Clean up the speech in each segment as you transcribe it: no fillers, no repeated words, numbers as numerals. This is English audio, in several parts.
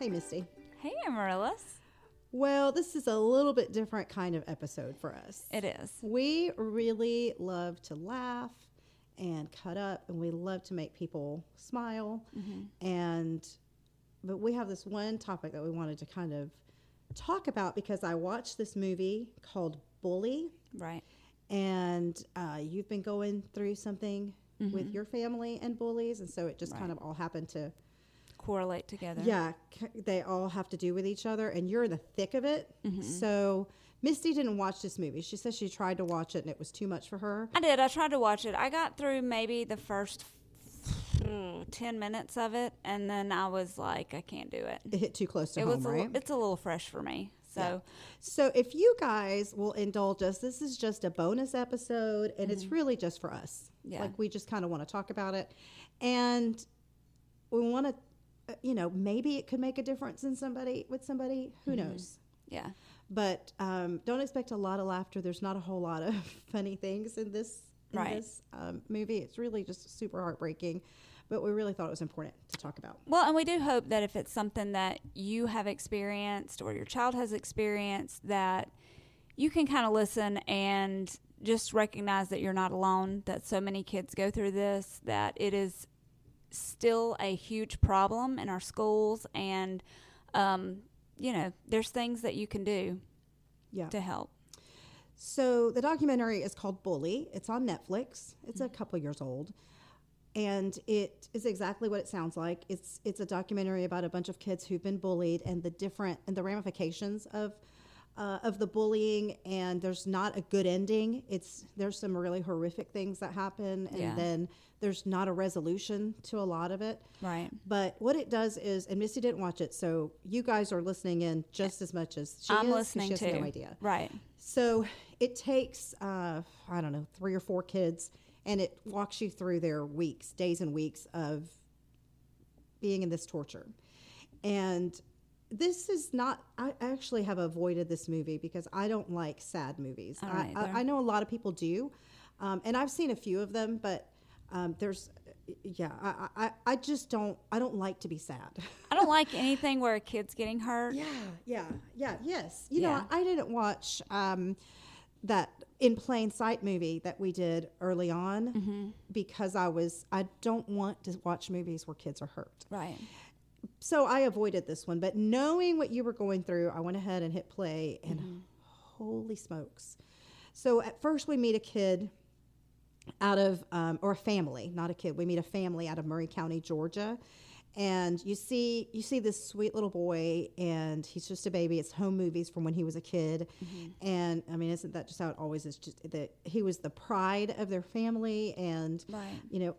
Hey, Misty. Hey, Amarilys. Well, this is a little bit different kind of episode for us. It is. We really love to laugh and cut up, and we love to make people smile. But we have this one topic that we wanted to kind of talk about because I watched this movie called Bully. Right. And you've been going through something with your family and bullies, and so it just kind of all happened to correlate together. Yeah, they all have to do with each other, and you're in the thick of it. So Misty didn't watch this movie. She says she tried to watch it, and it was too much for her. I did. I tried to watch it. I got through maybe the first 10 minutes of it, and then I was like, I can't do it. It hit too close to home, right? It's a little fresh for me. So if you guys will indulge us, this is just a bonus episode, and it's really just for us. Yeah. Like, we just kind of want to talk about it. And we want to, maybe it could make a difference in somebody. Who knows? Yeah. But don't expect a lot of laughter. There's not a whole lot of funny things in this movie. It's really just super heartbreaking. But we really thought it was important to talk about. Well, and we do hope that if it's something that you have experienced or your child has experienced, that you can kind of listen and just recognize that you're not alone, that so many kids go through this, that it is still a huge problem in our schools, and there's things that you can do to help. So the documentary is called Bully. It's on Netflix. It's a couple years old, and it is exactly what it sounds like. It's a documentary about a bunch of kids who've been bullied and the ramifications of the bullying. And there's not a good ending. There's some really horrific things that happen, and then there's not a resolution to a lot of it. Right. But what it does is, and Missy didn't watch it, so you guys are listening in just as much as she is. I'm listening too. She has too. no idea. Right. So it takes, 3 or 4 kids, and it walks you through their days and weeks of being in this torture. And this is not, I actually have avoided this movie because I don't like sad movies. I know a lot of people do, and I've seen a few of them, but I just don't like to be sad. I don't like anything where a kid's getting hurt. Yes. I didn't watch that In Plain Sight movie that we did early on because I don't want to watch movies where kids are hurt. Right. So I avoided this one, but knowing what you were going through, I went ahead and hit play, and holy smokes. So at first we meet a kid out of, or a family, not a kid. We meet a family out of Murray County, Georgia. And you see this sweet little boy, and he's just a baby. It's home movies from when he was a kid. And I mean, isn't that just how it always is? Just that he was the pride of their family, and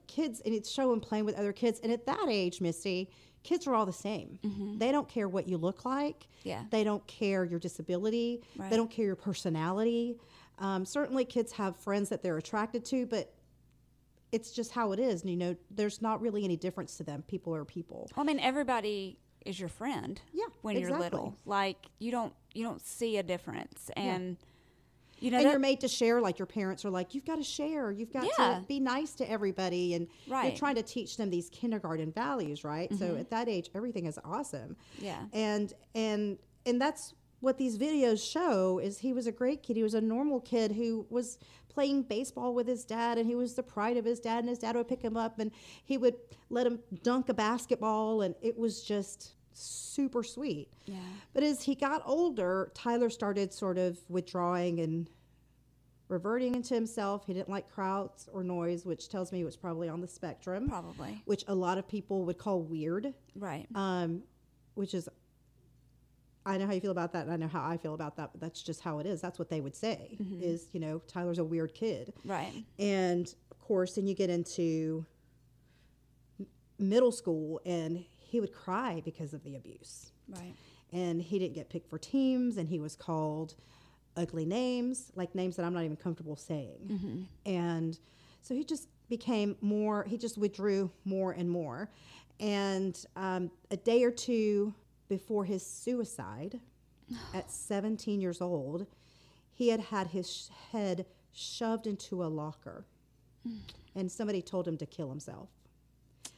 kids, and it's showing playing with other kids. And at that age, Misty, kids are all the same. They don't care what you look like. Yeah. They don't care your disability. Right. They don't care your personality. Certainly kids have friends that they're attracted to, but it's just how it is. And, there's not really any difference to them. People are people. Well, I mean, everybody is your friend. Yeah, when you're little, like you don't see a difference, and and you're made to share. Like your parents are like, you've got to share. You've got to be nice to everybody, and you're trying to teach them these kindergarten values, right? So at that age, everything is awesome. Yeah, and that's what these videos show. Is he was a great kid. He was a normal kid who was playing baseball with his dad, and he was the pride of his dad, and his dad would pick him up, and he would let him dunk a basketball, and it was just super sweet. Yeah. But as he got older, Tyler started sort of withdrawing and reverting into himself. He didn't like crowds or noise, which tells me he was probably on the spectrum. Probably. Which a lot of people would call weird. Right. Which is, I know how you feel about that, and I know how I feel about that, but that's just how it is. That's what they would say, is, Tyler's a weird kid. Right. And, of course, then you get into middle school, and he would cry because of the abuse. Right. And he didn't get picked for teams, and he was called ugly names, like names that I'm not even comfortable saying. And so he just he just withdrew more and more. And a day or two before his suicide, at 17 years old, he had his head shoved into a locker, and somebody told him to kill himself.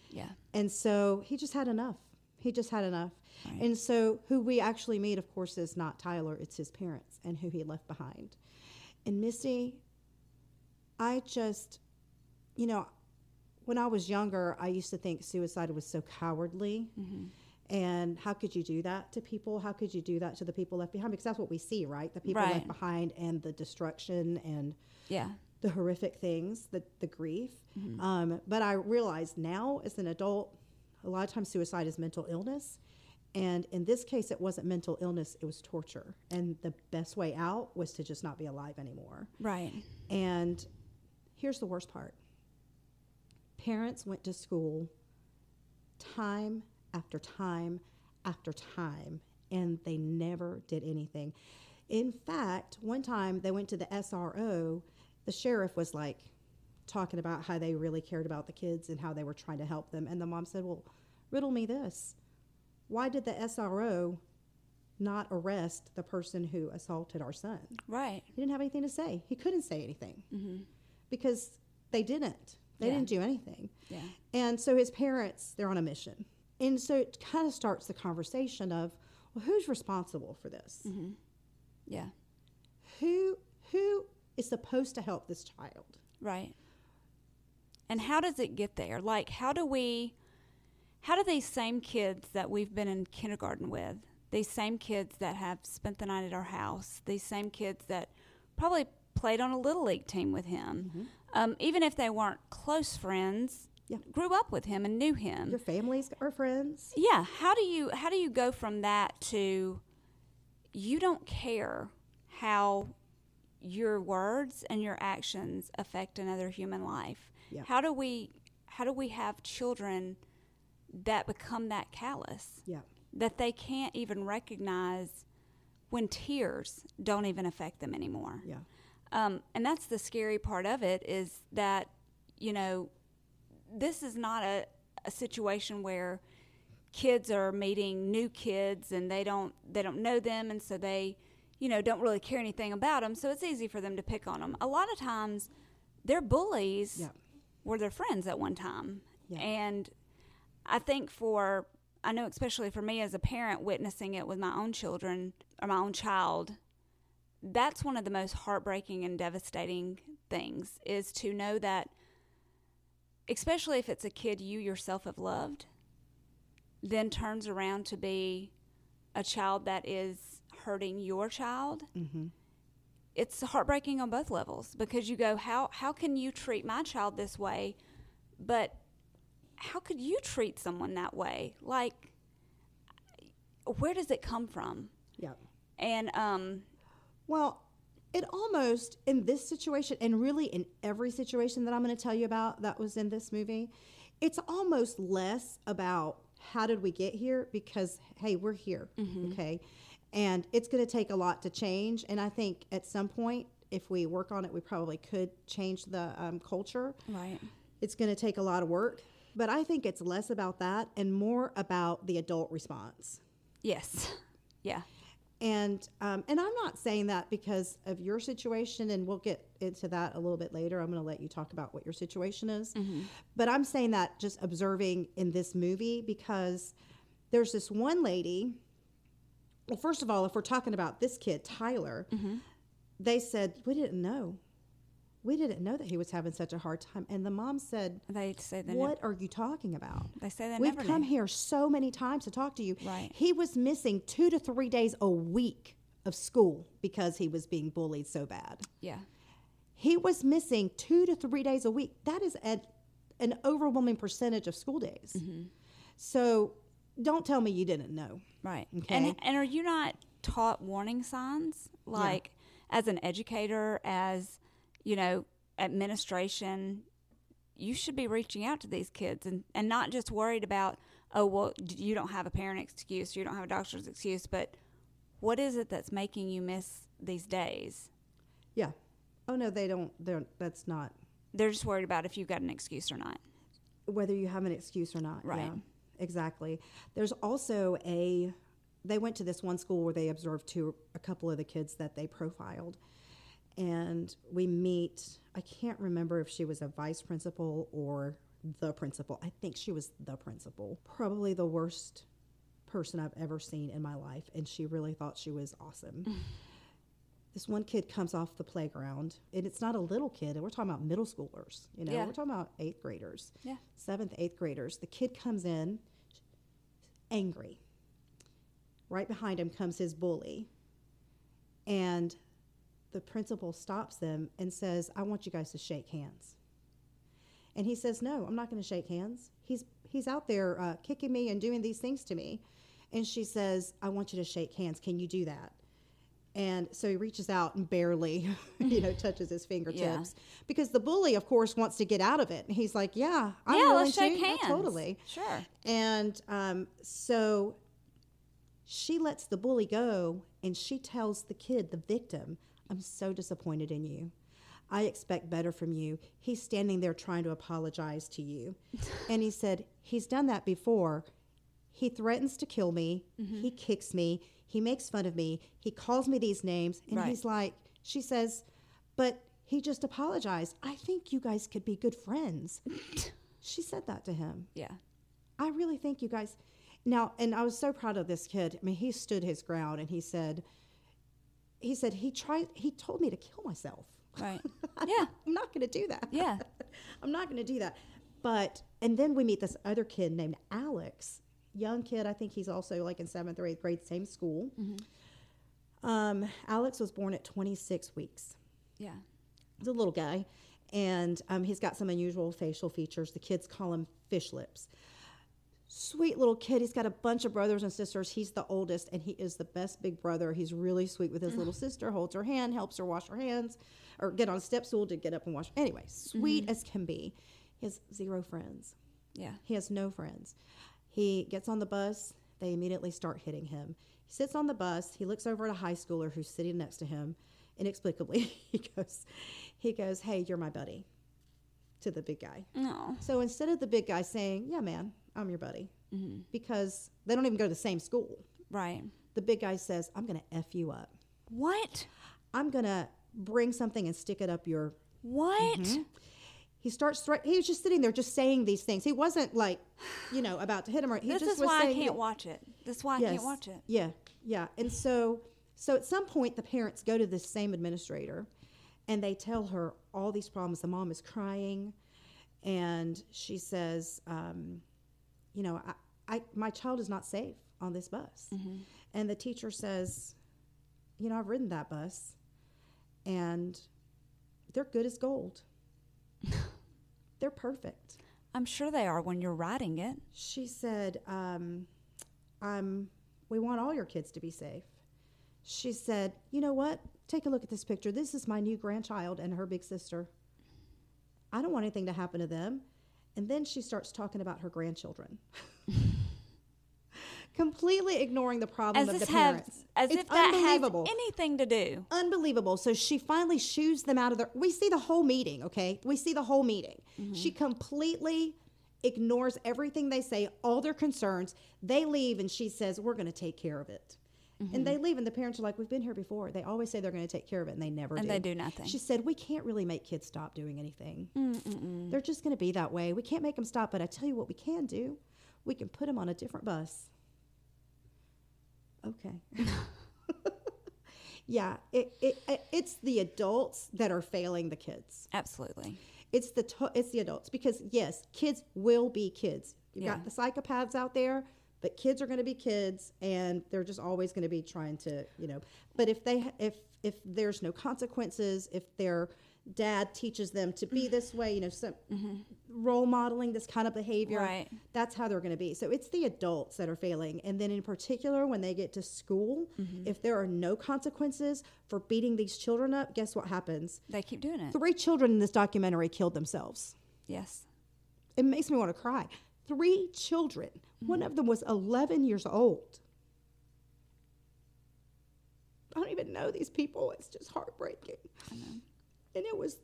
Yeah. And so he just had enough. He just had enough. Right. And so who we actually meet, of course, is not Tyler. It's his parents and who he left behind. And Misty, I just, you know, when I was younger, I used to think suicide was so cowardly. And how could you do that to people? How could you do that to the people left behind? Because that's what we see, right? The people Right. left behind and the destruction and Yeah. the horrific things, the grief. But I realize now as an adult, a lot of times suicide is mental illness. And in this case, it wasn't mental illness, it was torture. And the best way out was to just not be alive anymore. Right. And here's the worst part. Parents went to school time after time after time, and they never did anything. In fact, one time they went to the SRO, the sheriff was like talking about how they really cared about the kids and how they were trying to help them. And the mom said, well, riddle me this. Why did the SRO not arrest the person who assaulted our son? Right. He didn't have anything to say. He couldn't say anything because they didn't. They Yeah. didn't do anything. Yeah. And so his parents, they're on a mission. And so it kind of starts the conversation of, well, who's responsible for this? Yeah. Who is supposed to help this child? Right. And how does it get there? Like, how do these same kids that we've been in kindergarten with, these same kids that have spent the night at our house, these same kids that probably played on a little league team with him, even if they weren't close friends, Yeah. grew up with him and knew him. Your families or friends? Yeah. How do you go from that to you don't care how your words and your actions affect another human life? Yeah. How do we have children that become that callous? Yeah. That they can't even recognize when tears don't even affect them anymore. Yeah. And that's the scary part of it, is that, you know, this is not a situation where kids are meeting new kids and they don't know them, and so they, you know, don't really care anything about them, so it's easy for them to pick on them. A lot of times their bullies Yeah. were their friends at one time. Yeah. And I think I know especially for me as a parent, witnessing it with my own children or my own child, that's one of the most heartbreaking and devastating things, is to know that, especially if it's a kid you yourself have loved, then turns around to be a child that is hurting your child. It's heartbreaking on both levels, because you go, how can you treat my child this way, but how could you treat someone that way? Like, where does it come from? Yeah. And Well, it almost, in this situation, and really in every situation that I'm going to tell you about that was in this movie, it's almost less about how did we get here, because, hey, we're here, okay? And it's going to take a lot to change. And I think at some point, if we work on it, we probably could change the culture. right. It's going to take a lot of work. But I think it's less about that and more about the adult response. Yes. Yeah. And I'm not saying that because of your situation, and we'll get into that a little bit later. I'm going to let you talk about what your situation is. But I'm saying that just observing in this movie, because there's this one lady. Well, first of all, if we're talking about this kid, Tyler, they said, we didn't know. We didn't know that he was having such a hard time. And the mom said, They say they what are you talking about? They say they We've never come knew. here so many times to talk to you. Right. He was missing 2 to 3 days a week of school because he was being bullied so bad. Yeah. He was missing 2 to 3 days a week. That is an overwhelming percentage of school days. So don't tell me you didn't know. Right. Okay. And are you not taught warning signs? Like, as an educator, as, you know, administration, you should be reaching out to these kids and not just worried about, oh, well, you don't have a parent excuse, you don't have a doctor's excuse, but what is it that's making you miss these days? Yeah. Oh, no, they don't. That's not. They're just worried about if you've got an excuse or not. Whether you have an excuse or not. Right. Yeah, exactly. There's also they went to this one school where they observed a couple of the kids that they profiled. And we meet, I can't remember if she was a vice principal or the principal. I think she was the principal. Probably the worst person I've ever seen in my life, and she really thought she was awesome. This one kid comes off the playground, and it's not a little kid. We're talking about middle schoolers. You know, Yeah. we're talking about 8th graders, Yeah. 7th, 8th graders. The kid comes in angry. Right behind him comes his bully, and the principal stops them and says, "I want you guys to shake hands." And he says, "No, I'm not going to shake hands. He's out there kicking me and doing these things to me." And she says, "I want you to shake hands. Can you do that?" And so he reaches out and barely, touches his fingertips. Because the bully, of course, wants to get out of it. And he's like, "Yeah, I'm willing let's shake to." hands. Yeah, totally. Sure. And so she lets the bully go, and she tells the kid, the victim, "I'm so disappointed in you. I expect better from you. He's standing there trying to apologize to you." And he said, "He's done that before. He threatens to kill me. He kicks me. He makes fun of me. He calls me these names." And he's like, she says, "But he just apologized. I think you guys could be good friends." She said that to him. Yeah. "I really think you guys." Now, and I was so proud of this kid. I mean, he stood his ground, and he said, he told me to kill myself. Right. Yeah. I'm not going to do that. Yeah. I'm not going to do that. And then we meet this other kid named Alex, young kid. I think he's also like in 7th or 8th grade, same school. Alex was born at 26 weeks. Yeah. He's a little guy, and he's got some unusual facial features. The kids call him fish lips. Sweet little kid. He's got a bunch of brothers and sisters. He's the oldest, and he is the best big brother. He's really sweet with his little sister, holds her hand, helps her wash her hands, or get on a step stool to get up and wash. Anyway, sweet as can be. He has 0 friends. Yeah. He has no friends. He gets on the bus. They immediately start hitting him. He sits on the bus. He looks over at a high schooler who's sitting next to him. Inexplicably, he goes, "Hey, you're my buddy," to the big guy. No. So instead of the big guy saying, "Yeah, man, I'm your buddy," because they don't even go to the same school, Right. the big guy says, "I'm going to F you up. What? I'm going to bring something and stick it up your..." What? He starts, he was just sitting there just saying these things. He wasn't like, about to hit him. Or he This just is was why I saying, can't watch it. This is why I can't watch it. Yeah, yeah. And so at some point, the parents go to this same administrator, and they tell her all these problems. The mom is crying, and she says, my child is not safe on this bus. And the teacher says, "I've ridden that bus, and they're good as gold. They're perfect." I'm sure they are when you're writing it. She said, "We want all your kids to be safe." She said, "You know what? Take a look at this picture. This is my new grandchild and her big sister. I don't want anything to happen to them." And then she starts talking about her grandchildren. Completely ignoring the problem of the parents. As It's if that has unbelievable. anything to do. Unbelievable. So she finally shoos them out of we see the whole meeting, okay? We see the whole meeting. She completely ignores everything they say, all their concerns. They leave, and she says, "We're going to take care of it." And they leave, and the parents are like, "We've been here before." They always say they're going to take care of it, and they never do. And they do nothing. She said, "We can't really make kids stop doing anything. They're just going to be that way. We can't make them stop, but I tell you what we can do. We can put them on a different bus." Okay. Yeah, it's the adults that are failing the kids. Absolutely. It's the adults, because yes, kids will be kids. You've Yeah. got the psychopaths out there, but kids are going to be kids, and they're just always going to be trying to, But if there's no consequences, if their dad teaches them to be this way, some role modeling this kind of behavior, Right. that's how they're going to be. So it's the adults that are failing. And then in particular, when they get to school, if there are no consequences for beating these children up, guess what happens? They keep doing it. 3 children in this documentary killed themselves. Yes. It makes me want to cry. 3 children. One of them was 11 years old. I don't even know these people. It's just heartbreaking. I know. And it was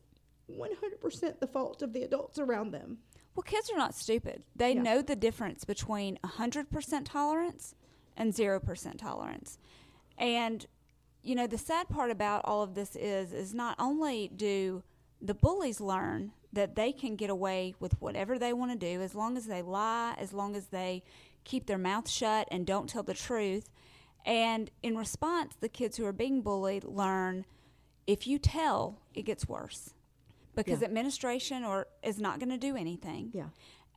100% the fault of the adults around them. Well, kids are not stupid. They Yeah. know the difference between 100% tolerance and 0% tolerance. And, the sad part about all of this is not only do the bullies learn that they can get away with whatever they want to do as long as they lie, as long as they keep their mouth shut and don't tell the truth. And in response, the kids who are being bullied learn, if you tell, it gets worse. Because administration is not going to do anything. Yeah.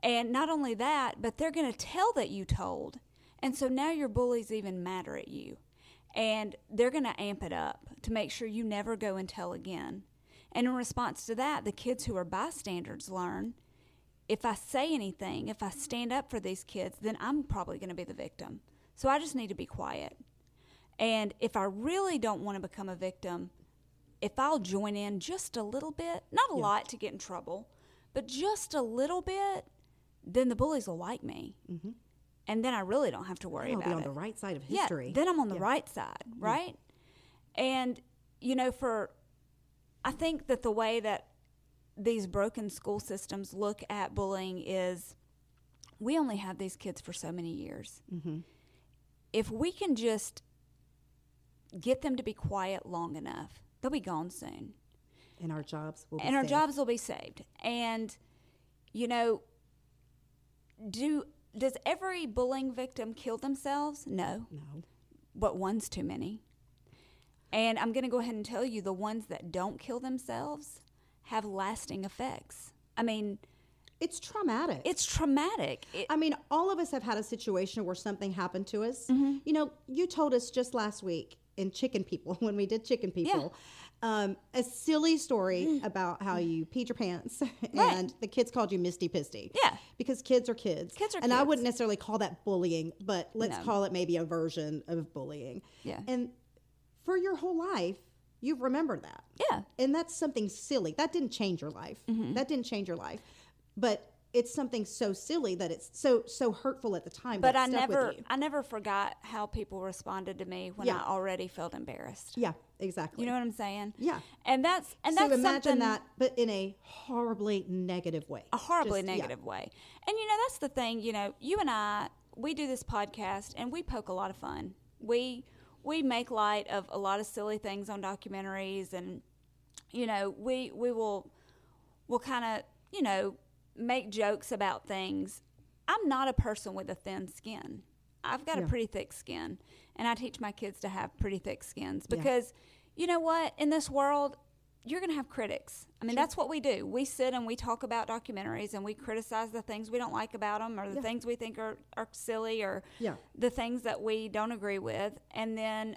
And not only that, but they're going to tell that you told. And so now your bully's even madder at you. And they're going to amp it up to make sure you never go and tell again. And in response to that, the kids who are bystanders learn, if I say anything, if I stand up for these kids, then I'm probably going to be the victim. So I just need to be quiet. And if I really don't want to become a victim, if I'll join in just a little bit, not a lot to get in trouble, but just a little bit, then the bullies will like me. Mm-hmm. And then I really don't have to worry about it. I'll be on the right side of history. Yeah, then I'm on the right side, right? And, I think that the way that these broken school systems look at bullying is we only have these kids for so many years. Mm-hmm. If we can just get them to be quiet long enough, they'll be gone soon. And our jobs will be saved. And our jobs will be saved. And, does every bullying victim kill themselves? No. No. But one's too many. And I'm going to go ahead and tell you, the ones that don't kill themselves have lasting effects. I mean, it's traumatic. It's traumatic. All of us have had a situation where something happened to us. Mm-hmm. You told us just last week in Chicken People, when we did Chicken People, a silly story about how you peed your pants and the kids called you Misty Pisty. Yeah. Because kids are kids. Kids are and kids. I wouldn't necessarily call that bullying, but let's call it maybe a version of bullying. Yeah. And for your whole life, you've remembered that. Yeah. And that's something silly. That didn't change your life. Mm-hmm. That didn't change your life. But it's something so silly that it's so hurtful at the time. But that I never forgot how people responded to me when I already felt embarrassed. Yeah, exactly. You know what I'm saying? Yeah. And that's so imagine that, but in a horribly negative way. A horribly negative way. And that's the thing. You and I, we do this podcast and we poke a lot of fun. We make light of a lot of silly things on documentaries, and we'll kind of make jokes about things. I'm not a person with a thin skin. I've got a pretty thick skin, and I teach my kids to have pretty thick skins because you know what? In this world, you're going to have critics. That's what we do. We sit and we talk about documentaries and we criticize the things we don't like about them, or the things we think are silly, or the things that we don't agree with. And then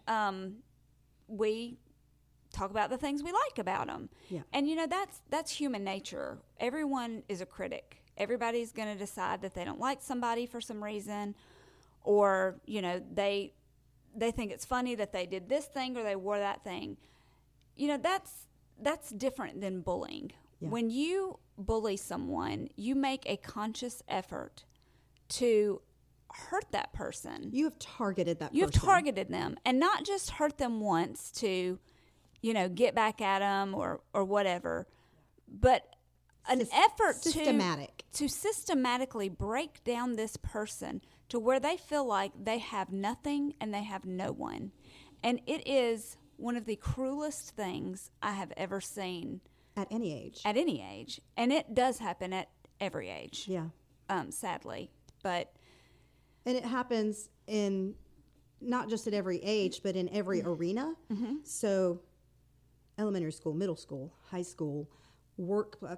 we talk about the things we like about them. Yeah. And, that's human nature. Everyone is a critic. Everybody's going to decide that they don't like somebody for some reason, or, they think it's funny that they did this thing or they wore that thing. That's different than bullying. Yeah. When you bully someone, you make a conscious effort to hurt that person. You have targeted that person. You have targeted them, and not just hurt them once to, get back at them or whatever, but an effort to systematically break down this person to where they feel like they have nothing and they have no one. And it is one of the cruelest things I have ever seen. At any age. At any age. And it does happen at every age. Yeah. Sadly. And it happens in not just at every age, but in every arena. Mm-hmm. So elementary school, middle school, high school,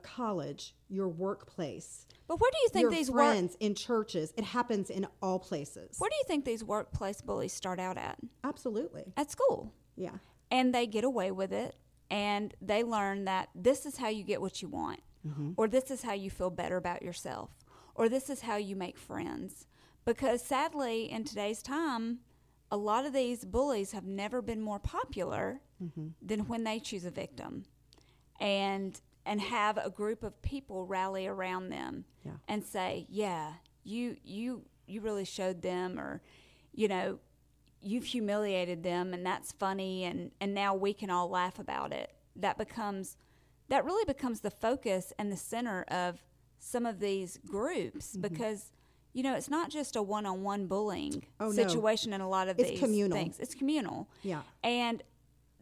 college, your workplace. But where do you think your these friends in churches? It happens in all places. Where do you think these workplace bullies start out at? Absolutely. At school. Yeah. And they get away with it, and they learn that this is how you get what you want, or this is how you feel better about yourself, or this is how you make friends. Because sadly, in today's time, a lot of these bullies have never been more popular than when they choose a victim and have a group of people rally around them and say, you really showed them, or, you've humiliated them, and that's funny, and now we can all laugh about it. That really becomes the focus and the center of some of these groups, because it's not just a one-on-one bullying situation in a lot of these communal things. It's communal. Yeah. And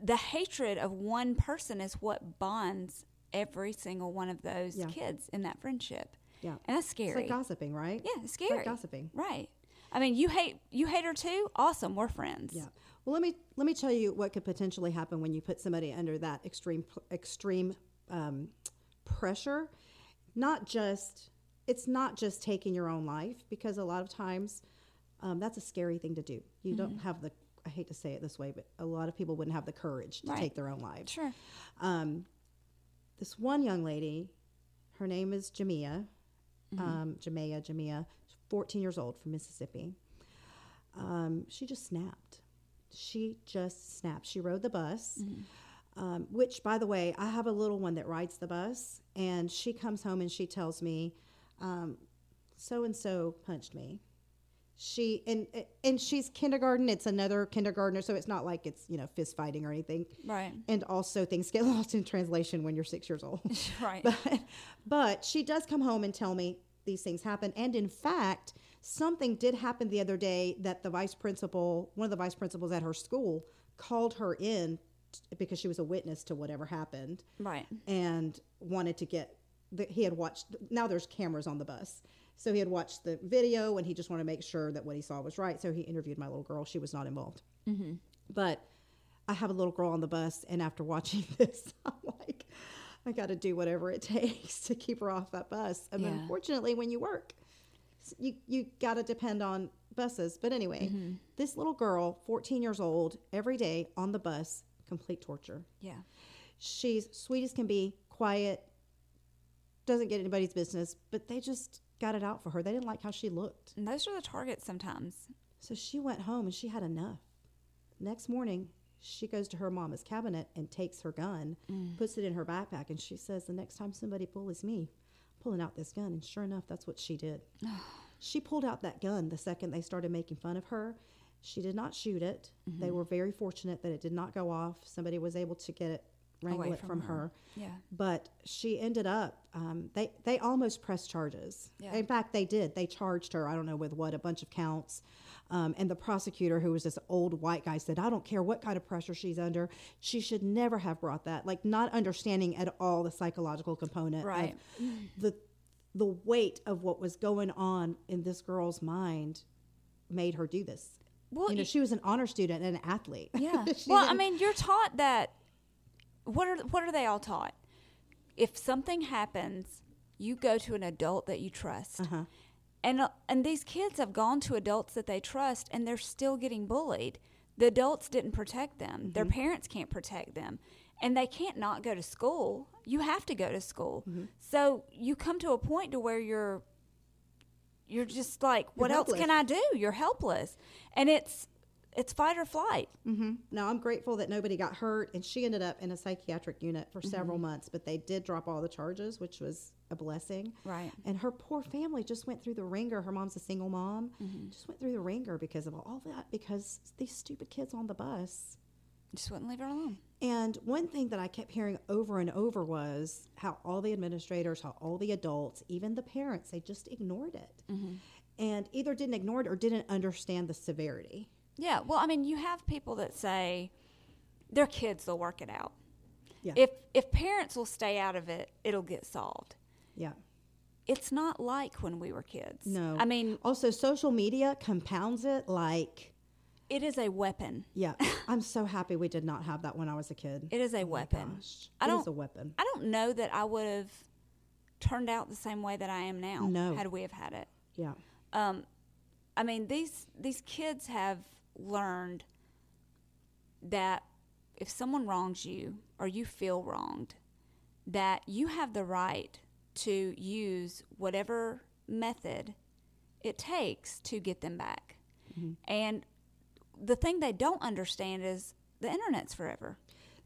the hatred of one person is what bonds every single one of those kids in that friendship. Yeah. And that's scary. It's like gossiping, right? Yeah, it's scary. It's like gossiping. Right. I mean, you hate her too? Awesome. We're friends. Yeah. Well, let me tell you what could potentially happen when you put somebody under that extreme pressure. It's not just taking your own life, because a lot of times that's a scary thing to do. You don't have I hate to say it this way, but a lot of people wouldn't have the courage to take their own lives. Sure. This one young lady, her name is Jamia, Jamia, 14 years old, from Mississippi. She just snapped. She rode the bus, which, by the way, I have a little one that rides the bus, and she comes home and she tells me, so-and-so punched me. And she's kindergarten. It's another kindergartner, so it's not like it's, fist fighting or anything. Right. And also things get lost in translation when you're 6 years old. Right. But she does come home and tell me these things happen. And in fact, something did happen the other day that one of the vice principals at her school called her in because she was a witness to whatever happened. Right. And wanted to he had watched, now there's cameras on the bus. So he had watched the video and he just wanted to make sure that what he saw was right. So he interviewed my little girl. She was not involved. Mm-hmm. But I have a little girl on the bus, and after watching this, I'm like, I got to do whatever it takes to keep her off that bus. And unfortunately, when you work, you got to depend on buses. But anyway, this little girl, 14 years old, every day on the bus, complete torture. Yeah. She's sweet as can be, quiet, doesn't get anybody's business, but they just got it out for her. They didn't like how she looked. And those are the targets sometimes. So she went home and she had enough. Next morning, she goes to her mama's cabinet and takes her gun, puts it in her backpack, and she says, the next time somebody bullies me, I'm pulling out this gun. And sure enough, that's what she did. She pulled out that gun the second they started making fun of her. She did not shoot it. They were very fortunate that it did not go off. Somebody was able to get it, wrangle it from her. Yeah. But she ended up, they almost pressed charges. Yeah. In fact, they did. They charged her, I don't know with what, a bunch of counts. And the prosecutor, who was this old white guy, said, I don't care what kind of pressure she's under. She should never have brought that. Like, not understanding at all the psychological component right. of the weight of what was going on in this girl's mind made her do this. Well, she was an honor student and an athlete. Yeah. Well, I mean, you're taught that. What are they all taught? If something happens, you go to an adult that you trust. Uh-huh. And these kids have gone to adults that they trust, and they're still getting bullied. The adults didn't protect them. Mm-hmm. Their parents can't protect them. And they can't not go to school. You have to go to school. Mm-hmm. So you come to a point to where you're just like, what else can I do? You're helpless. And it's fight or flight. Mm-hmm. Now, I'm grateful that nobody got hurt, and she ended up in a psychiatric unit for several months, but they did drop all the charges, which was a blessing. Right. And her poor family just went through the ringer. Her mom's a single mom. Mm-hmm. Just went through the ringer because of all that, because these stupid kids on the bus just wouldn't leave her alone. And one thing that I kept hearing over and over was how all the administrators, how all the adults, even the parents, they just ignored it. Mm-hmm. And either didn't ignore it or didn't understand the severity. Yeah, well, I mean, you have people that say their kids will work it out. Yeah. If parents will stay out of it, it'll get solved. Yeah. It's not like when we were kids. No. I mean, also social media compounds it like it is a weapon. Yeah. I'm so happy we did not have that when I was a kid. It is a weapon. It is a weapon. I don't know that I would have turned out the same way that I am now had we have had it. Yeah. I mean, these kids have learned that if someone wrongs you or you feel wronged, that you have the right to use whatever method it takes to get them back. Mm-hmm. And the thing they don't understand is the internet's forever.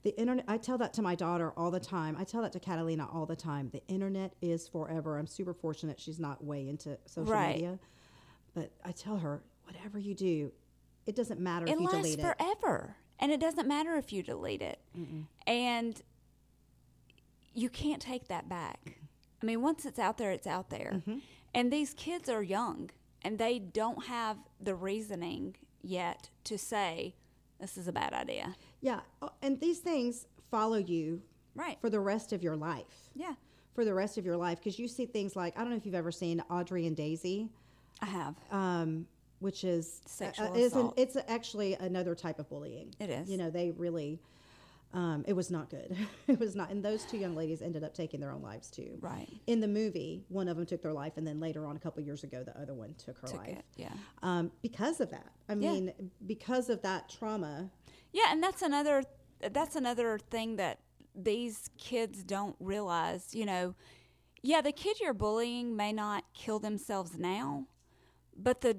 The internet, I tell that to my daughter all the time. I tell that to Catalina all the time. The internet is forever. I'm super fortunate she's not way into social media. But I tell her, whatever you do, it doesn't matter if you delete it. It lasts forever. And it doesn't matter if you delete it. Mm-mm. And you can't take that back. I mean, once it's out there, it's out there. Mm-hmm. And these kids are young, and they don't have the reasoning yet to say, this is a bad idea. Yeah. And these things follow you for the rest of your life. Yeah. For the rest of your life. Because you see things like, I don't know if you've ever seen Audrey and Daisy. I have. which is Sexual assault. it's actually another type of bullying. It is. You know, they really, it was not good. It was not. And those two young ladies ended up taking their own lives too. Right. In the movie, one of them took their life, and then later on, a couple years ago, the other one took her life. Yeah. Because of that. I mean, because of that trauma. Yeah, and that's another thing that these kids don't realize. You know, yeah, the kid you're bullying may not kill themselves now, but the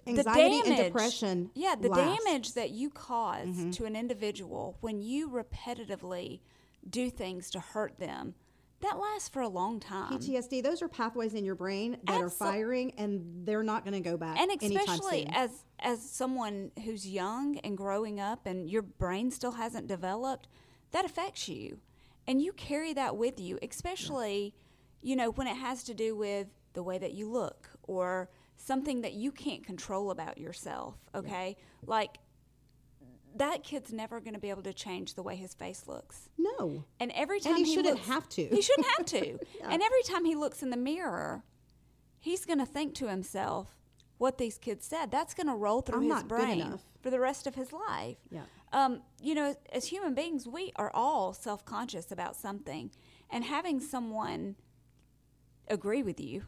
anxiety damage, and depression. Yeah, the lasts. damage that you cause to an individual when you repetitively do things to hurt them, that lasts for a long time. PTSD, those are pathways in your brain that are firing, and they're not going to go back. And anytime especially soon. as someone who's young and growing up and your brain still hasn't developed, that affects you. And you carry that with you, especially, you know, when it has to do with the way that you look or something that you can't control about yourself, okay? Yeah. Like, that kid's never going to be able to change the way his face looks. No. And every time he shouldn't have to. He shouldn't have to. Yeah. And every time he looks in the mirror, he's going to think to himself what these kids said. That's going to roll through his brain for the rest of his life. Yeah. You know, as human beings, we are all self-conscious about something. And having someone agree with you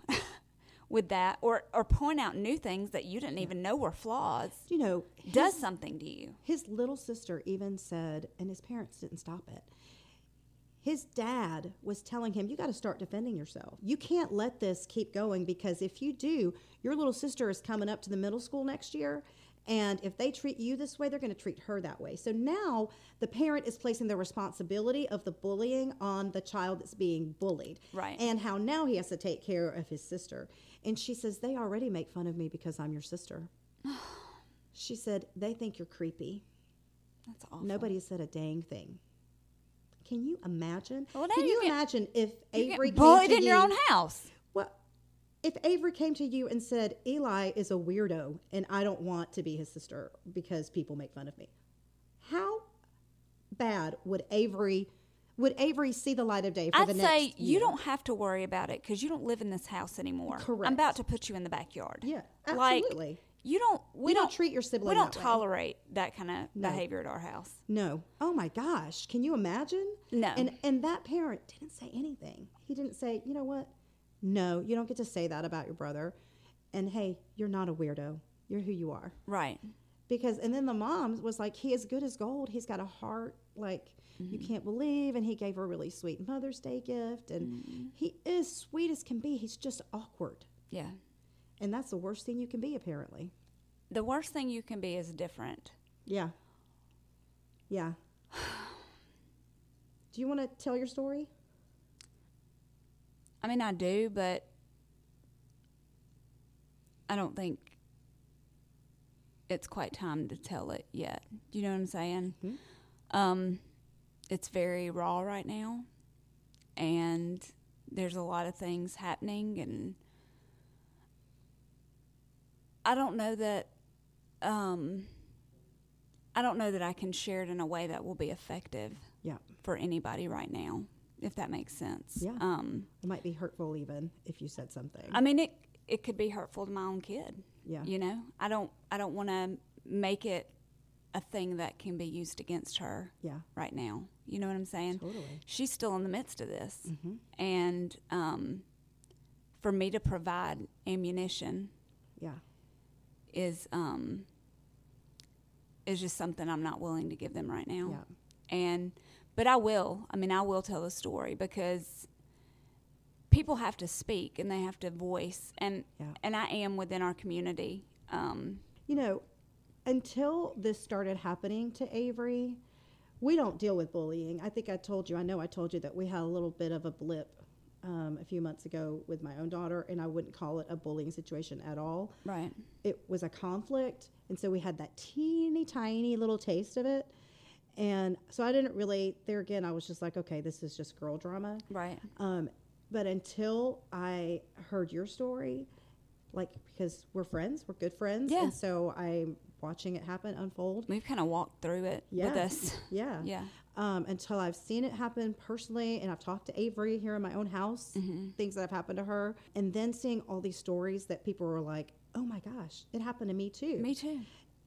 with that or point out new things that you didn't even know were flaws, you know, does something to you. His little sister even said, and his parents didn't stop it, his dad was telling him, you got to start defending yourself. You can't let this keep going, because if you do, your little sister is coming up to the middle school next year, and if they treat you this way, they're going to treat her that way. So now the parent is placing the responsibility of the bullying on the child that's being bullied. Right. And how now he has to take care of his sister. And she says, they already make fun of me because I'm your sister. She said, they think you're creepy. That's awful. Nobody said a dang thing. Can you imagine? Well, Can you imagine if Avery came bullied to in you, your own house? Well, if Avery came to you and said, Eli is a weirdo and I don't want to be his sister because people make fun of me, how bad would Avery see the light of day for the next year? I'd say you don't have to worry about it because you don't live in this house anymore. Correct. I'm about to put you in the backyard. Yeah, absolutely. Like, we don't treat your sibling We don't that way. tolerate that kind of behavior at our house. No. Oh my gosh. Can you imagine? No. And that parent didn't say anything. He didn't say, you know what? No, you don't get to say that about your brother. And hey, you're not a weirdo. You're who you are. Right. Because, and then the mom was like, he is good as gold. He's got a heart like you can't believe. And he gave her a really sweet Mother's Day gift. And he is sweet as can be. He's just awkward. Yeah. And that's the worst thing you can be, apparently. The worst thing you can be is different. Yeah. Yeah. Do you want to tell your story? I mean, I do, but I don't think it's quite time to tell it yet. Do you know what I'm saying? Mm-hmm. It's very raw right now, and there's a lot of things happening, and I don't know that I can share it in a way that will be effective for anybody right now, if that makes sense. Yeah. It might be hurtful even if you said something. I mean, it could be hurtful to my own kid. Yeah. You know, I don't want to make it a thing that can be used against her right now. You know what I'm saying? Totally. She's still in the midst of this. Mm-hmm. And for me to provide ammunition is just something I'm not willing to give them right now. Yeah. But I will. I mean, I will tell the story because people have to speak and they have to voice. And I am within our community. You know, until this started happening to Avery, we don't deal with bullying. I think I told you that we had a little bit of a blip a few months ago with my own daughter, and I wouldn't call it a bullying situation at all. Right. It was a conflict, and so we had that teeny tiny little taste of it. And so I didn't really, there again, I was just like, okay, this is just girl drama. Right. But until I heard your story, like, because we're friends, we're good friends. Yeah. And so I'm watching it unfold. We've kind of walked through it with us. Yeah. Yeah. Until I've seen it happen personally, and I've talked to Avery here in my own house, things that have happened to her, and then seeing all these stories that people were like, oh my gosh, it happened to me too. Me too.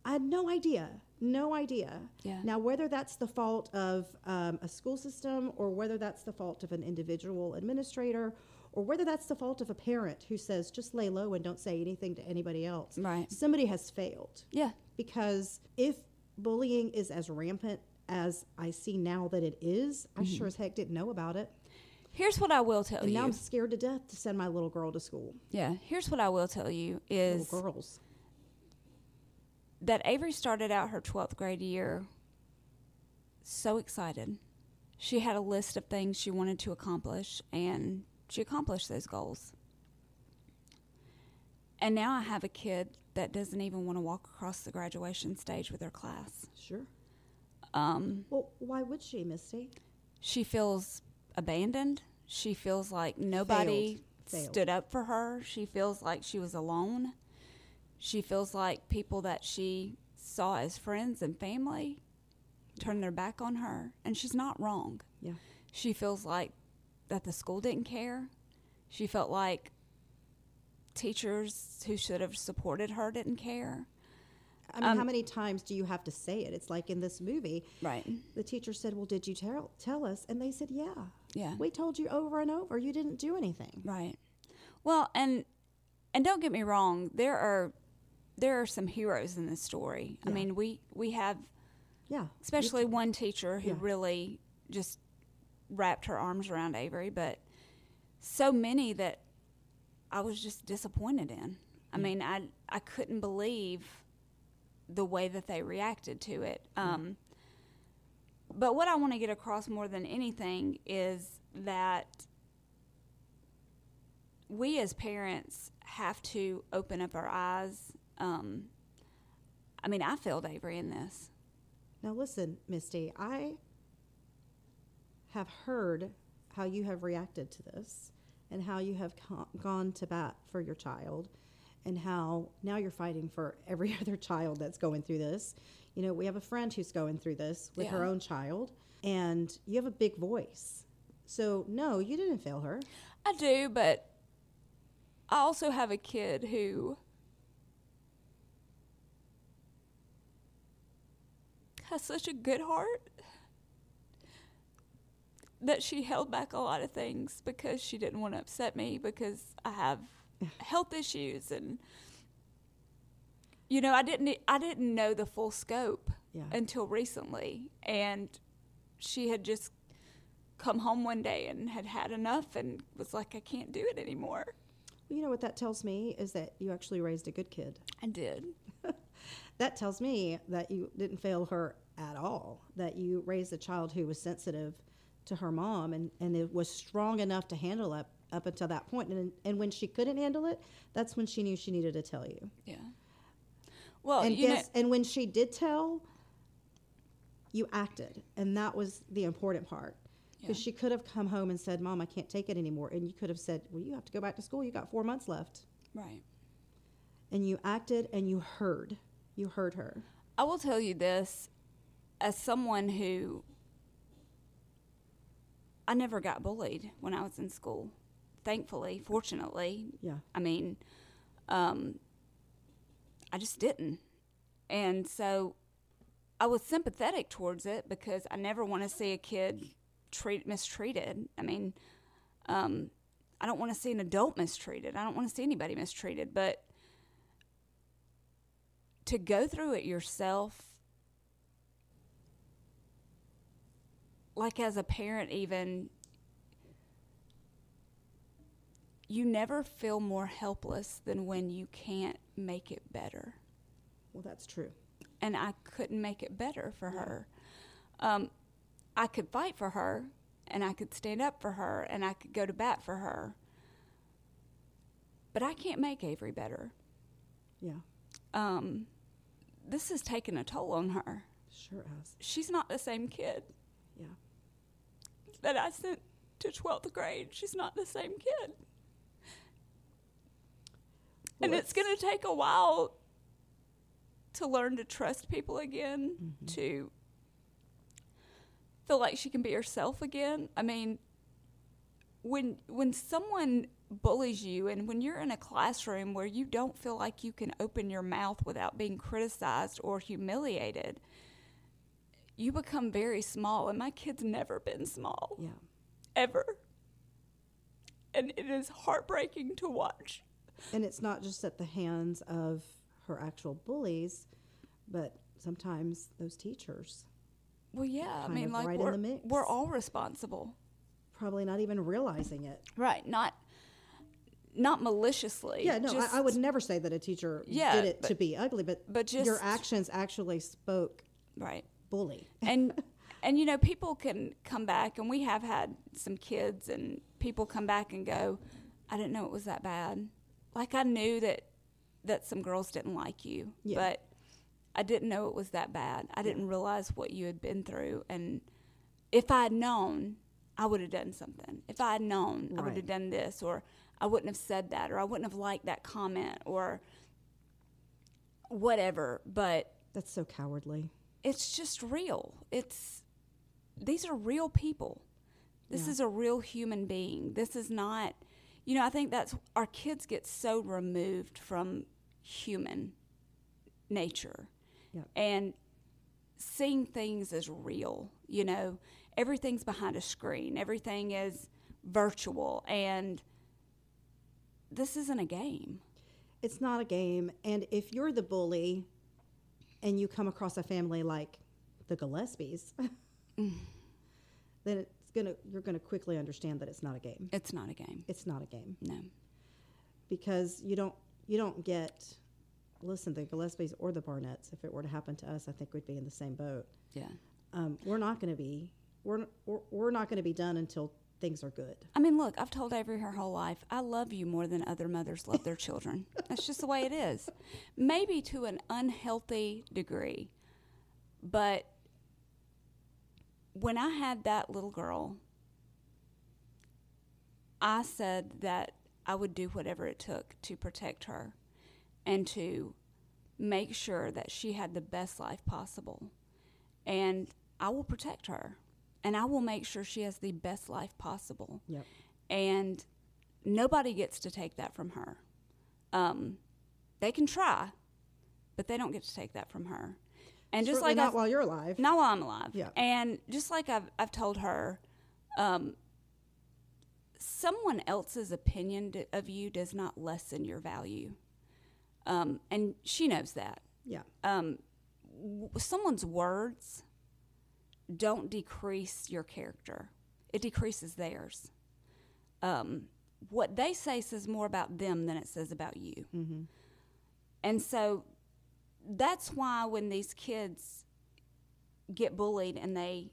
I had no idea. No idea. Yeah. Now, whether that's the fault of a school system or whether that's the fault of an individual administrator or whether that's the fault of a parent who says, just lay low and don't say anything to anybody else. Right. Somebody has failed. Yeah. Because if bullying is as rampant as I see now that it is, I sure as heck didn't know about it. Here's what I will tell And you. now I'm scared to death to send my little girl to school. Yeah. Here's what I will tell you is Little girls. that Avery started out her 12th grade year so excited. She had a list of things she wanted to accomplish, and she accomplished those goals. And now I have a kid that doesn't even want to walk across the graduation stage with her class. Sure. Well, why would she, Misty? She feels abandoned. She feels like nobody Failed. stood up for her. She feels like she was alone. She feels like people that she saw as friends and family turned their back on her. And she's not wrong. Yeah. She feels like that the school didn't care. She felt like teachers who should have supported her didn't care. I mean, how many times do you have to say it? It's like in this movie. Right. The teacher said, well, did you tell us? And they said, yeah. Yeah. We told you over and over. You didn't do anything. Right. Well, and don't get me wrong, there are some heroes in this story. Yeah. I mean, we have Yeah. especially one teacher who Yeah. really just wrapped her arms around Avery, but so many that I was just disappointed in. I mean, I couldn't believe the way that they reacted to it. But what I want to get across more than anything is that we as parents have to open up our eyes. I mean, I failed Avery in this. Now, listen, Misty, I have heard how you have reacted to this and how you have gone to bat for your child and how now you're fighting for every other child that's going through this. You know, we have a friend who's going through this with her own child, and you have a big voice. So, no, you didn't fail her. I do, but I also have a kid who has such a good heart that she held back a lot of things because she didn't want to upset me because I have health issues, and you know, I didn't know the full scope until recently, and she had just come home one day and had enough and was like, I can't do it anymore. Well, you know what that tells me is that you actually raised a good kid. I did. That tells me that you didn't fail her at all, that you raised a child who was sensitive to her mom and it was strong enough to handle up until that point. And when she couldn't handle it, that's when she knew she needed to tell you. Yeah. Well, and when she did tell, you acted. And that was the important part. Because she could have come home and said, Mom, I can't take it anymore. And you could have said, well, you have to go back to school. You got 4 months left. Right. And you acted and you heard. You heard her. I will tell you this, as someone who, I never got bullied when I was in school. Thankfully, fortunately. Yeah. I mean, I just didn't. And so I was sympathetic towards it because I never want to see a kid mistreated. I mean, I don't want to see an adult mistreated. I don't want to see anybody mistreated. But to go through it yourself, like as a parent even, you never feel more helpless than when you can't make it better. Well, that's true. And I couldn't make it better for her. I could fight for her, and I could stand up for her, and I could go to bat for her. But I can't make Avery better. Yeah. This has taken a toll on her. Sure has. She's not the same kid Yeah. that I sent to 12th grade. She's not the same kid. Well, and it's going to take a while to learn to trust people again, to feel like she can be herself again. I mean, when someone bullies you, and when you're in a classroom where you don't feel like you can open your mouth without being criticized or humiliated, you become very small. And my kid's never been small. Yeah. Ever. And it is heartbreaking to watch. And it's not just at the hands of her actual bullies, but sometimes those teachers. Well, yeah. I mean, like, right in the mix. We're all responsible. Probably not even realizing it. Right. Not maliciously. Yeah, no, I would never say that a teacher did it to be ugly, but just, your actions actually spoke right. bully. And you know, people can come back, and we have had some kids, and people come back and go, I didn't know it was that bad. Like, I knew that some girls didn't like you, but I didn't know it was that bad. I didn't realize what you had been through. And if I had known, I would have done something. If I had known, I would have done this, or I wouldn't have said that, or I wouldn't have liked that comment, or whatever. But that's so cowardly. It's just real. These are real people. This is a real human being. This is not, you know, I think that's, our kids get so removed from human nature. Yeah. And seeing things as real, you know, everything's behind a screen. Everything is virtual, and this isn't a game. It's not a game. And if you're the bully and you come across a family like the Gillespies, then you're gonna quickly understand that it's not a game. It's not a game. It's not a game. No. Because you don't get, listen, the Gillespies or the Barnetts, if it were to happen to us, I think we'd be in the same boat. Yeah. We're not going to be done until things are good. I mean, look, I've told Avery her whole life, I love you more than other mothers love their children. That's just the way it is. Maybe to an unhealthy degree. But when I had that little girl, I said that I would do whatever it took to protect her and to make sure that she had the best life possible. And I will protect her. And I will make sure she has the best life possible. Yep. And nobody gets to take that from her. They can try, but they don't get to take that from her. And just like not while you're alive. Not while I'm alive. Yeah. And just like I've told her, someone else's opinion of you does not lessen your value. And she knows that. Yeah. Someone's words don't decrease your character. It decreases theirs. What they say says more about them than it says about you. Mm-hmm. And so that's why when these kids get bullied and they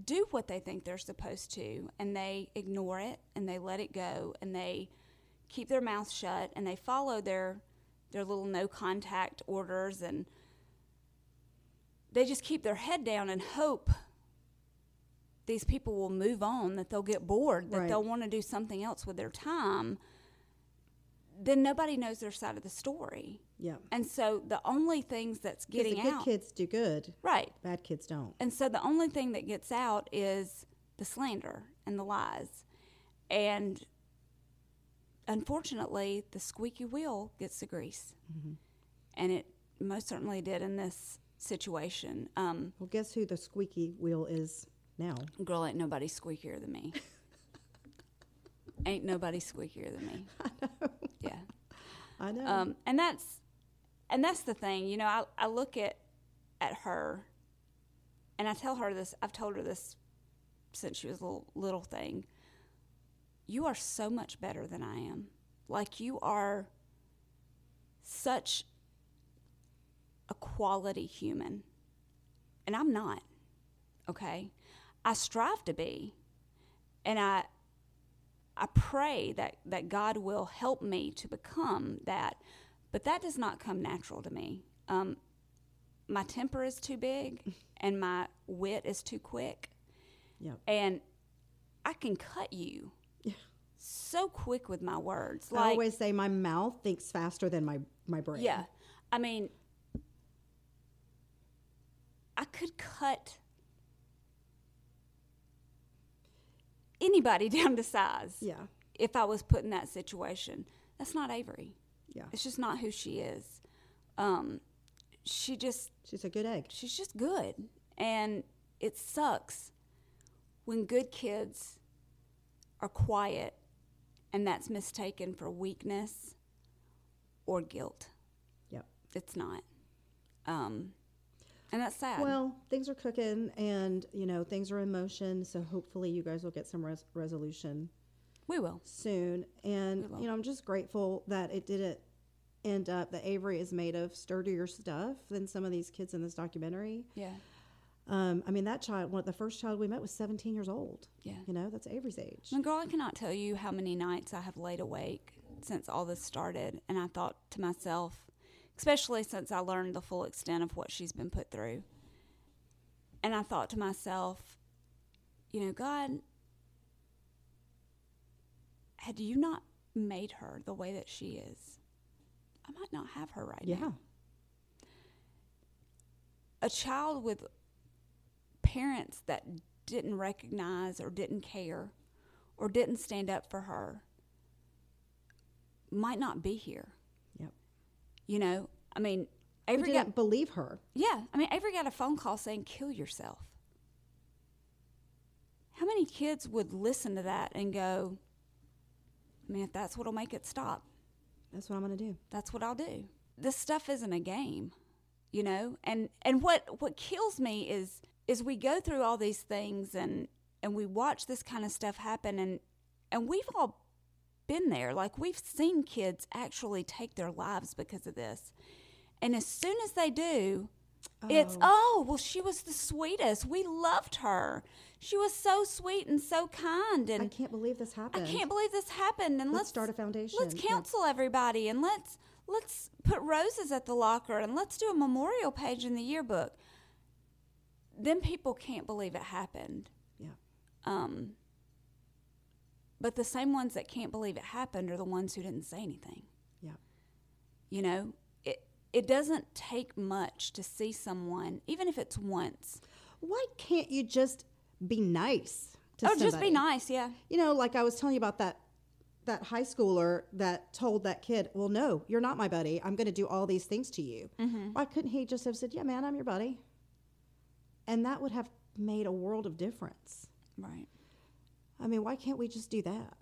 do what they think they're supposed to, and they ignore it and they let it go and they keep their mouth shut and they follow their little no contact orders, and they just keep their head down and hope these people will move on, that they'll get bored, that they'll want to do something else with their time, then nobody knows their side of the story. Yeah. And so the only things that's getting out... Good kids do good. Right. Bad kids don't. And so the only thing that gets out is the slander and the lies. And unfortunately, the squeaky wheel gets the grease. Mm-hmm. And it most certainly did in this situation. Well, guess who the squeaky wheel is now? Girl, ain't nobody squeakier than me. Ain't nobody squeakier than me. I know. Yeah. I know. And that's the thing. You know, I look at her, and I tell her this. I've told her this since she was a little thing. You are so much better than I am. Like, you are such a quality human, and I'm not. Okay, I strive to be, and I pray that God will help me to become that, but that does not come natural to me. My temper is too big, and my wit is too quick. Yep. And I can cut you so quick with my words. I always say my mouth thinks faster than my brain. Yeah. I mean, I could cut anybody down to size. Yeah. if I was put in that situation. That's not Avery. Yeah. It's just not who she is. She's a good egg. She's just good. And it sucks when good kids are quiet and that's mistaken for weakness or guilt. Yep. It's not. And that's sad. Well, things are cooking and, things are in motion. So hopefully you guys will get some resolution. We will. Soon. And, I'm just grateful that it didn't end up that Avery is made of sturdier stuff than some of these kids in this documentary. Yeah. That child, the first child we met was 17 years old. Yeah. That's Avery's age. And girl, I cannot tell you how many nights I have laid awake since all this started. And I thought to myself, especially since I learned the full extent of what she's been put through. And I thought to myself, God, had you not made her the way that she is, I might not have her right now. A child with parents that didn't recognize or didn't care or didn't stand up for her might not be here. Yep. Avery didn't believe her. Yeah. Avery got a phone call saying, kill yourself. How many kids would listen to that and go, if that's what'll make it stop, that's what I'm going to do. That's what I'll do. This stuff isn't a game, And what kills me is we go through all these things and we watch this kind of stuff happen and we've all been there. Like, we've seen kids actually take their lives because of this. And as soon as they do, it's, she was the sweetest. We loved her. She was so sweet and so kind. And I can't believe this happened. And let's start a foundation. Let's counsel everybody, and let's put roses at the locker, and let's do a memorial page in the yearbook. Then people can't believe it happened. Yeah. But the same ones that can't believe it happened are the ones who didn't say anything. Yeah. It doesn't take much to see someone, even if it's once. Why can't you just be nice to somebody? Just be nice, yeah. Like I was telling you about that high schooler that told that kid, well, no, you're not my buddy. I'm going to do all these things to you. Mm-hmm. Why couldn't he just have said, yeah, man, I'm your buddy? And that would have made a world of difference. Right. Why can't we just do that?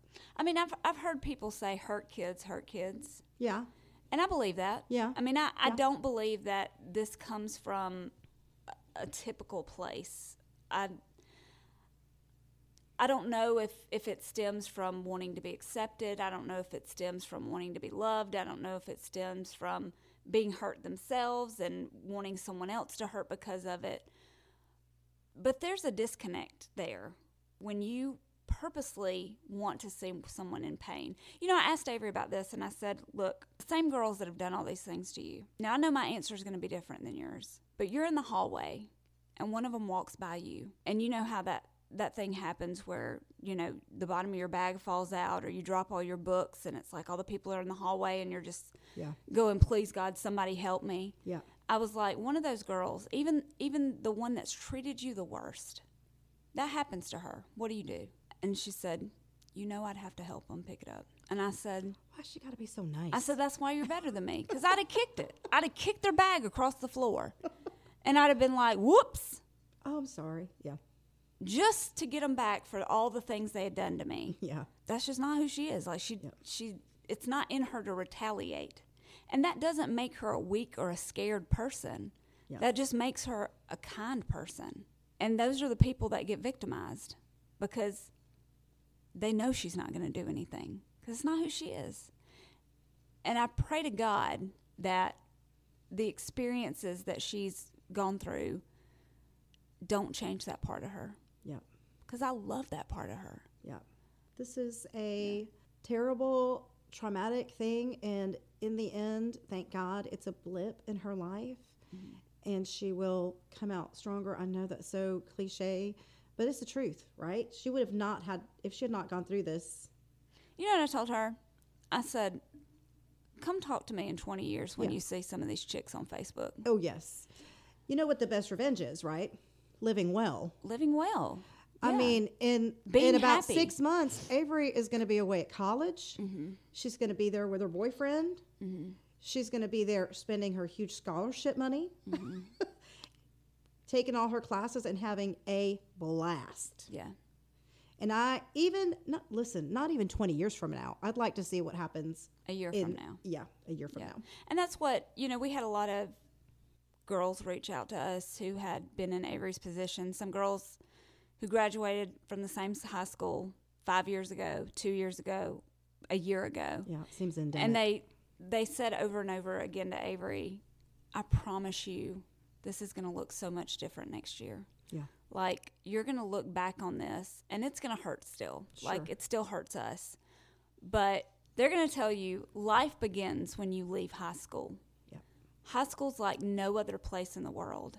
I've heard people say hurt kids. Yeah. And I believe that. Yeah. I don't believe that this comes from a typical place. I don't know if it stems from wanting to be accepted. I don't know if it stems from wanting to be loved. I don't know if it stems from being hurt themselves and wanting someone else to hurt because of it. But there's a disconnect there when you purposely want to see someone in pain. I asked Avery about this, and I said, look, same girls that have done all these things to you. Now, I know my answer is going to be different than yours, but you're in the hallway, and one of them walks by you, and you know how that thing happens where, the bottom of your bag falls out, or you drop all your books, and it's like all the people are in the hallway, and you're just going, please, God, somebody help me. Yeah. I was like, one of those girls, even the one that's treated you the worst, that happens to her. What do you do? And she said, I'd have to help them pick it up. And I said, why she got to be so nice? I said, that's why you're better than me. Because I'd have kicked it. I'd have kicked their bag across the floor. And I'd have been like, whoops. Oh, I'm sorry. Yeah. Just to get them back for all the things they had done to me. Yeah. That's just not who she is. Like, it's not in her to retaliate. And that doesn't make her a weak or a scared person. Yeah. That just makes her a kind person. And those are the people that get victimized because they know she's not going to do anything because it's not who she is. And I pray to God that the experiences that she's gone through don't change that part of her. Yeah. Because I love that part of her. Yeah. This is a terrible, traumatic thing. And in the end, thank God, it's a blip in her life. Mm-hmm. And she will come out stronger. I know that's so cliche, but it's the truth, right? She would have not had, if she had not gone through this. You know what I told her? I said, come talk to me in 20 years when you see some of these chicks on Facebook. Oh, yes. You know what the best revenge is, right? Living well. Living well. I Yeah. mean, in Being about happy. 6 months, Avery is going to be away at college. She's going to be there with her boyfriend. She's going to be there spending her huge scholarship money, taking all her classes and having a blast. Yeah. And not even 20 years from now, I'd like to see what happens A year from now. Yeah, a year from now. And that's what, we had a lot of girls reach out to us who had been in Avery's position. Some girls who graduated from the same high school 5 years ago, 2 years ago, a year ago. Yeah, it seems endemic. And they said over and over again to Avery, I promise you this is going to look so much different next year. Yeah. Like, you're going to look back on this, and it's going to hurt still. Sure. Like, it still hurts us. But they're going to tell you life begins when you leave high school. Yeah. High school's like no other place in the world.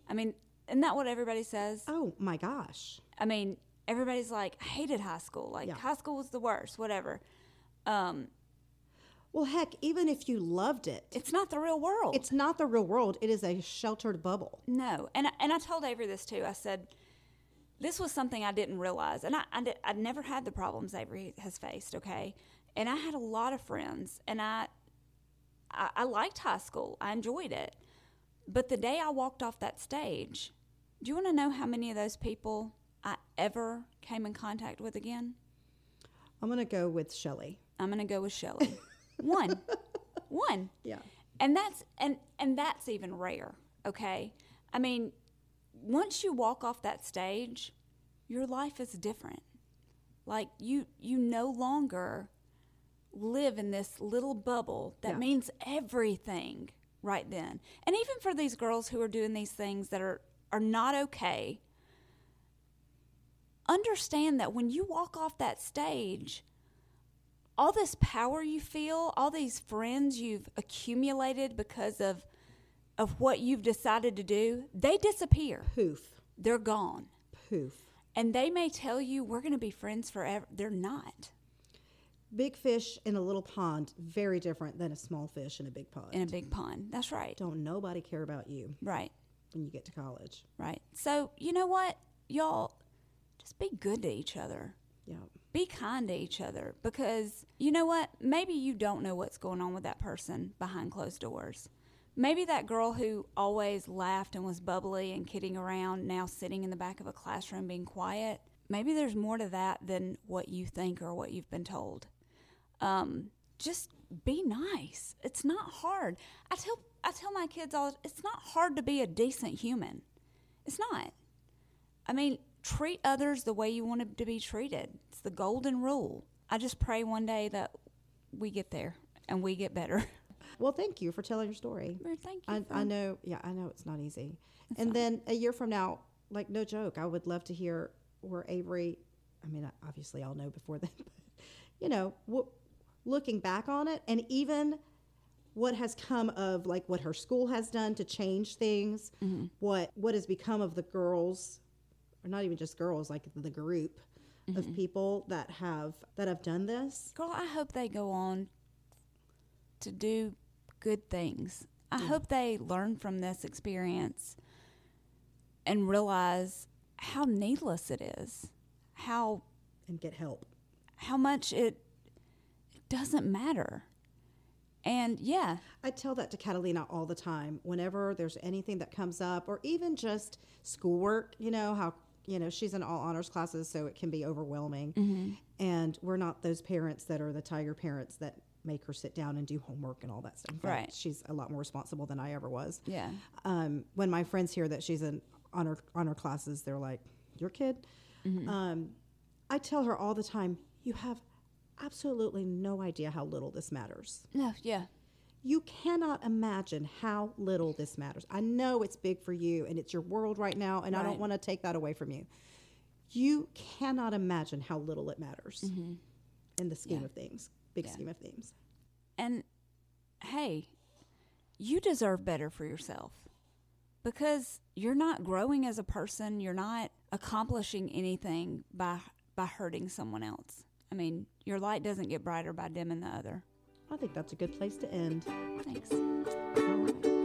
I mean, isn't that what everybody says? Oh, my gosh. I mean, everybody's like, I hated high school. Like, high school was the worst, whatever. Well, heck, even if you loved it, It's not the real world. it's not the real world. It is a sheltered bubble. No. And I told Avery this, too. I said, this was something I didn't realize. And I'd never had the problems Avery has faced, okay? And I had a lot of friends. And I liked high school. I enjoyed it. But the day I walked off that stage, do you want to know how many of those people I ever came in contact with again? I'm going to go with Shelley. I'm going to go with Shelley. One. Yeah. And that's even rare, okay? I mean, once you walk off that stage, your life is different. Like, you no longer live in this little bubble that means everything right then. And even for these girls who are doing these things that are not okay, understand that when you walk off that stage, all this power you feel, all these friends you've accumulated because of what you've decided to do, they disappear. Poof. They're gone. Poof. And they may tell you, we're going to be friends forever. They're not. Big fish in a little pond, very different than a small fish in a big pond. In a big pond. That's right. Don't nobody care about you Right. when you get to college. Right. So, you know what? Y'all, just be good to each other. Yeah. Be kind to each other, because you know what? Maybe you don't know what's going on with that person behind closed doors. Maybe that girl who always laughed and was bubbly and kidding around, now sitting in the back of a classroom being quiet, maybe there's more to that than what you think or what you've been told. Just be nice. It's not hard. I tell my kids it's not hard to be a decent human. It's not. I mean, treat others the way you want them to be treated. It's the golden rule. I just pray one day that we get there and we get better. Well, thank you for telling your story. Well, thank you. I know it's not easy. And then a year from now, like, no joke, I would love to hear where Avery, I mean, obviously I'll know before then, but, looking back on it, and even what has come of, like, what her school has done to change things, what has become of the girls, or not even just girls, like the group of people that have done this. Girl, I hope they go on to do good things. I hope they learn from this experience and realize how needless it is, And get help. how much it doesn't matter. And yeah, I tell that to Catalina all the time. Whenever there's anything that comes up, or even just schoolwork, how she's in all honors classes, so it can be overwhelming. And we're not those parents that are the tiger parents that make her sit down and do homework and all that stuff. In fact, Right. she's a lot more responsible than I ever was. yeah, When my friends hear that she's in honor classes, they're like, "Your kid?" I tell her all the time, "You have absolutely no idea how little this matters. no, yeah, You cannot imagine how little this matters. I know it's big for you and it's your world right now, and I don't Right. want to take that away from you. You cannot imagine how little it matters in the scheme of things, big scheme of things." And hey, you deserve better for yourself, because you're not growing as a person. You're not accomplishing anything by hurting someone else. I mean, your light doesn't get brighter by dimming the other. I think that's a good place to end. Thanks. All right.